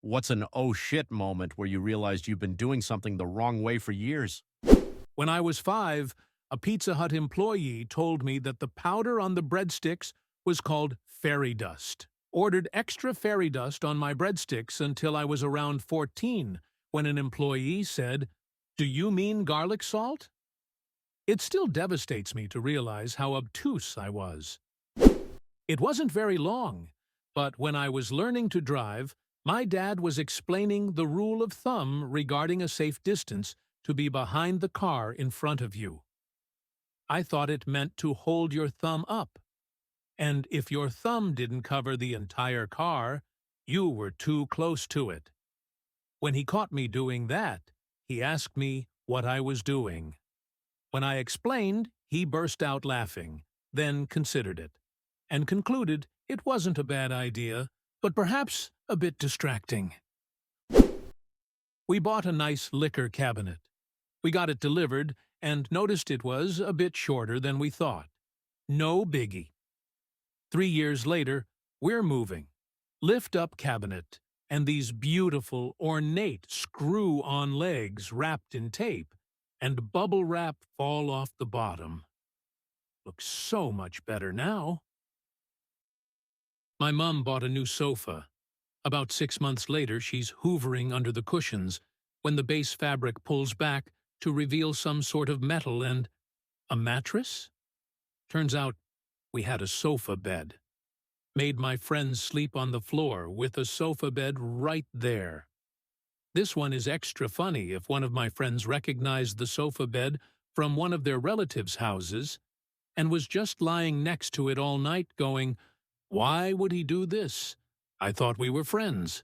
What's an oh shit moment where you realized you've been doing something the wrong way for years? When I was 5, a Pizza Hut employee told me that the powder on the breadsticks was called fairy dust. Ordered extra fairy dust on my breadsticks until I was around 14, when an employee said, "Do you mean garlic salt?" It still devastates me to realize how obtuse I was. It wasn't very long, but when I was learning to drive, my dad was explaining the rule of thumb regarding a safe distance to be behind the car in front of you. I thought it meant to hold your thumb up, and if your thumb didn't cover the entire car, you were too close to it. When he caught me doing that, he asked me what I was doing. When I explained, he burst out laughing, then considered it, and concluded it wasn't a bad idea, but perhaps a bit distracting. We bought a nice liquor cabinet. We got it delivered and noticed it was a bit shorter than we thought. No biggie. 3 years later, we're moving. Lift-up cabinet, and these beautiful, ornate screw-on legs wrapped in tape, and bubble wrap fall off the bottom. Looks so much better now. My mum bought a new sofa. About 6 months later, she's hoovering under the cushions when the base fabric pulls back to reveal some sort of metal and a mattress? Turns out we had a sofa bed. Made my friends sleep on the floor with a sofa bed right there. This one is extra funny if one of my friends recognized the sofa bed from one of their relatives' houses and was just lying next to it all night going, "Why would he do this? I thought we were friends."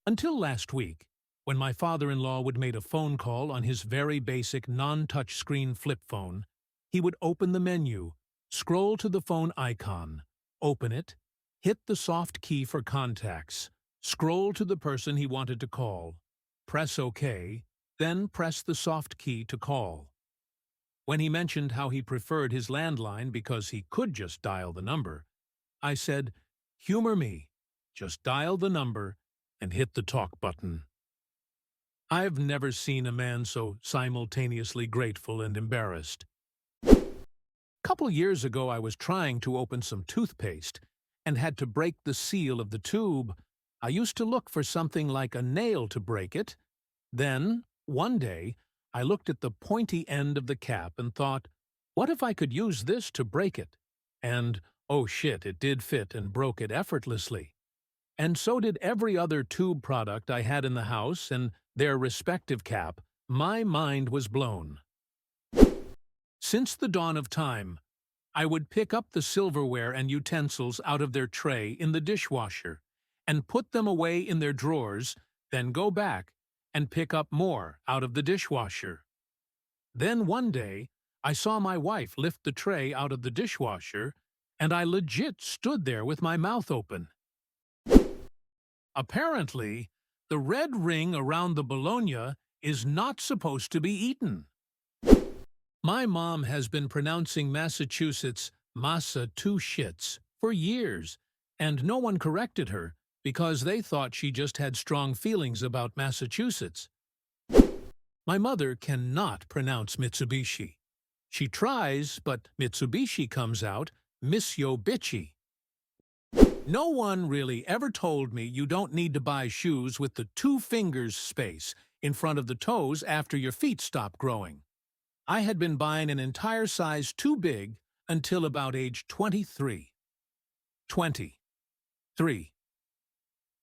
Until last week, when my father-in-law would make a phone call on his very basic non-touchscreen flip phone, he would open the menu, scroll to the phone icon, open it, hit the soft key for contacts, scroll to the person he wanted to call, press OK, then press the soft key to call. When he mentioned how he preferred his landline because he could just dial the number, I said, "Humor me, just dial the number and hit the talk button." I've never seen a man so simultaneously grateful and embarrassed. Couple years ago, I was trying to open some toothpaste and had to break the seal of the tube. I used to look for something like a nail to break it. Then, one day, I looked at the pointy end of the cap and thought, what if I could use this to break it? And, oh shit, it did fit and broke it effortlessly. And so did every other tube product I had in the house and their respective cap. My mind was blown. Since the dawn of time, I would pick up the silverware and utensils out of their tray in the dishwasher and put them away in their drawers, then go back and pick up more out of the dishwasher. Then one day, I saw my wife lift the tray out of the dishwasher, and I legit stood there with my mouth open. Apparently, the red ring around the bologna is not supposed to be eaten. My mom has been pronouncing Massachusetts Massachusetts for years, and no one corrected her because they thought she just had strong feelings about Massachusetts. My mother cannot pronounce Mitsubishi. She tries, but Mitsubishi comes out Mitsubishi. No one really ever told me you don't need to buy shoes with the 2 fingers space in front of the toes after your feet stop growing. I had been buying an entire size too big until about age 23. 23.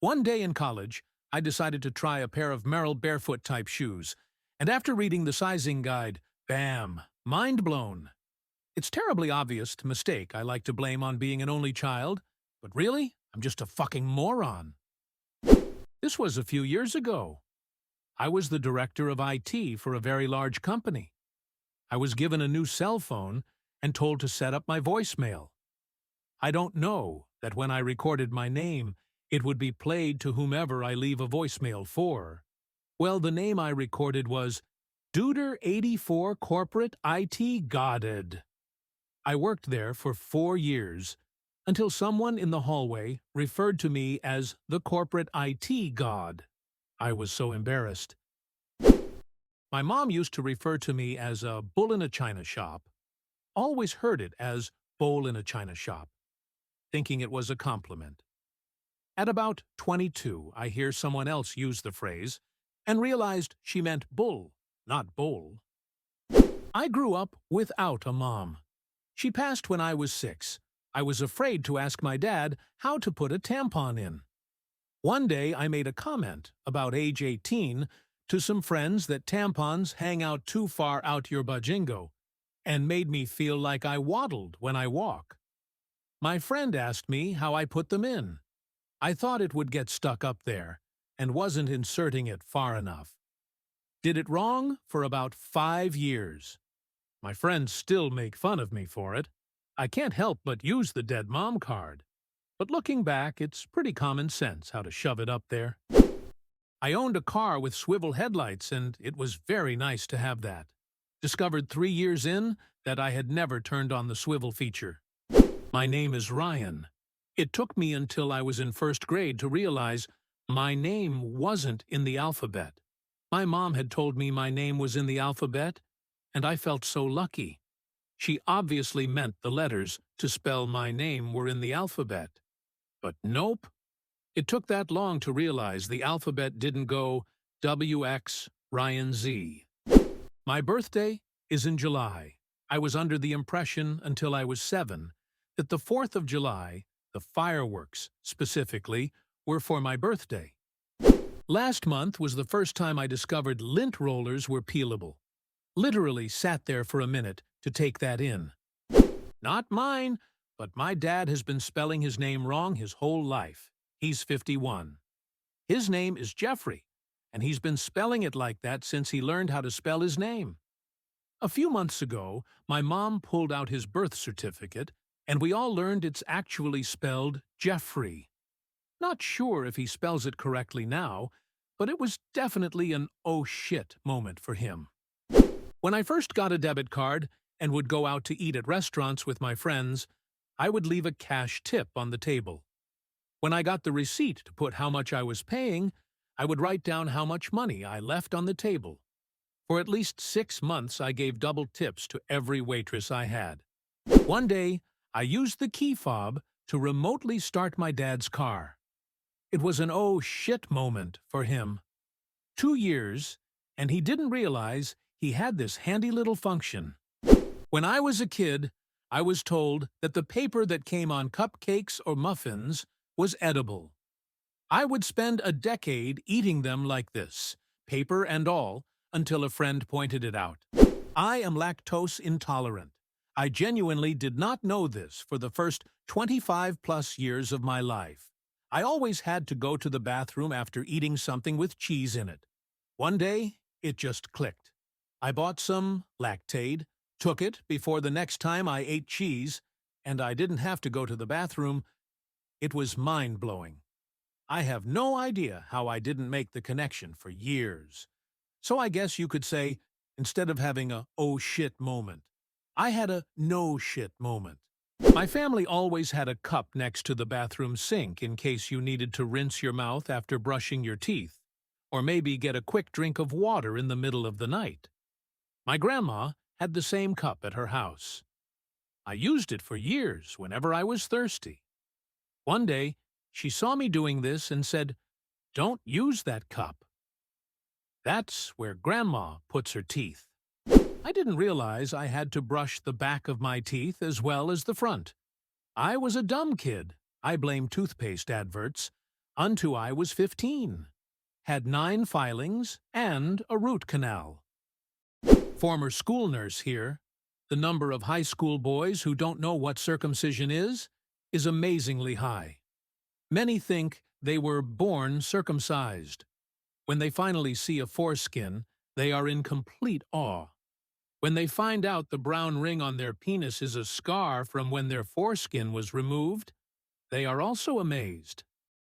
One day in college, I decided to try a pair of Merrell barefoot-type shoes, and after reading the sizing guide, bam, mind blown. It's terribly obvious mistake I like to blame on being an only child, but really, I'm just a fucking moron. This was a few years ago. I was the director of IT for a very large company. I was given a new cell phone and told to set up my voicemail. I don't know that when I recorded my name, it would be played to whomever I leave a voicemail for. Well, the name I recorded was Duder84 Corporate IT Godded. I worked there for 4 years, until someone in the hallway referred to me as the corporate IT god. I was so embarrassed. My mom used to refer to me as a bull in a china shop. Always heard it as bowl in a china shop, thinking it was a compliment. At about 22, I hear someone else use the phrase and realized she meant bull, not bowl. I grew up without a mom. She passed when I was 6. I was afraid to ask my dad how to put a tampon in. One day I made a comment about age 18 to some friends that tampons hang out too far out your bajingo and made me feel like I waddled when I walk. My friend asked me how I put them in. I thought it would get stuck up there and wasn't inserting it far enough. Did it wrong for about 5 years. My friends still make fun of me for it. I can't help but use the dead mom card. But looking back, it's pretty common sense how to shove it up there. I owned a car with swivel headlights, and it was very nice to have that. Discovered 3 years in that I had never turned on the swivel feature. My name is Ryan. It took me until I was in 1st grade to realize my name wasn't in the alphabet. My mom had told me my name was in the alphabet, and I felt so lucky. She obviously meant the letters to spell my name were in the alphabet. But nope. It took that long to realize the alphabet didn't go WX Ryan Z. My birthday is in July. I was under the impression until I was 7 that the 4th of July, the fireworks specifically, were for my birthday. Last month was the first time I discovered lint rollers were peelable. Literally sat there for a minute to take that in. Not mine, but my dad has been spelling his name wrong his whole life. He's 51. His name is Jeffrey, and he's been spelling it like that since he learned how to spell his name. A few months ago, my mom pulled out his birth certificate, and we all learned it's actually spelled Jeffrey. Not sure if he spells it correctly now, but it was definitely an oh shit moment for him. When I first got a debit card and would go out to eat at restaurants with my friends, I would leave a cash tip on the table. When I got the receipt to put how much I was paying, I would write down how much money I left on the table. For at least 6 months, I gave double tips to every waitress I had. One day, I used the key fob to remotely start my dad's car. It was an oh shit moment for him. 2 years, and he didn't realize he had this handy little function. When I was a kid, I was told that the paper that came on cupcakes or muffins was edible. I would spend a decade eating them like this, paper and all, until a friend pointed it out. I am lactose intolerant. I genuinely did not know this for the first 25-plus years of my life. I always had to go to the bathroom after eating something with cheese in it. One day, it just clicked. I bought some Lactaid, took it before the next time I ate cheese, and I didn't have to go to the bathroom. It was mind-blowing. I have no idea how I didn't make the connection for years. So I guess you could say, instead of having a oh shit moment, I had a no shit moment. My family always had a cup next to the bathroom sink in case you needed to rinse your mouth after brushing your teeth, or maybe get a quick drink of water in the middle of the night. My grandma had the same cup at her house. I used it for years whenever I was thirsty. One day, she saw me doing this and said, "Don't use that cup. That's where Grandma puts her teeth." I didn't realize I had to brush the back of my teeth as well as the front. I was a dumb kid. I blamed toothpaste adverts until I was 15. Had 9 filings and a root canal. Former school nurse here. The number of high school boys who don't know what circumcision is amazingly high. Many think they were born circumcised. When they finally see a foreskin, they are in complete awe. When they find out the brown ring on their penis is a scar from when their foreskin was removed, they are also amazed.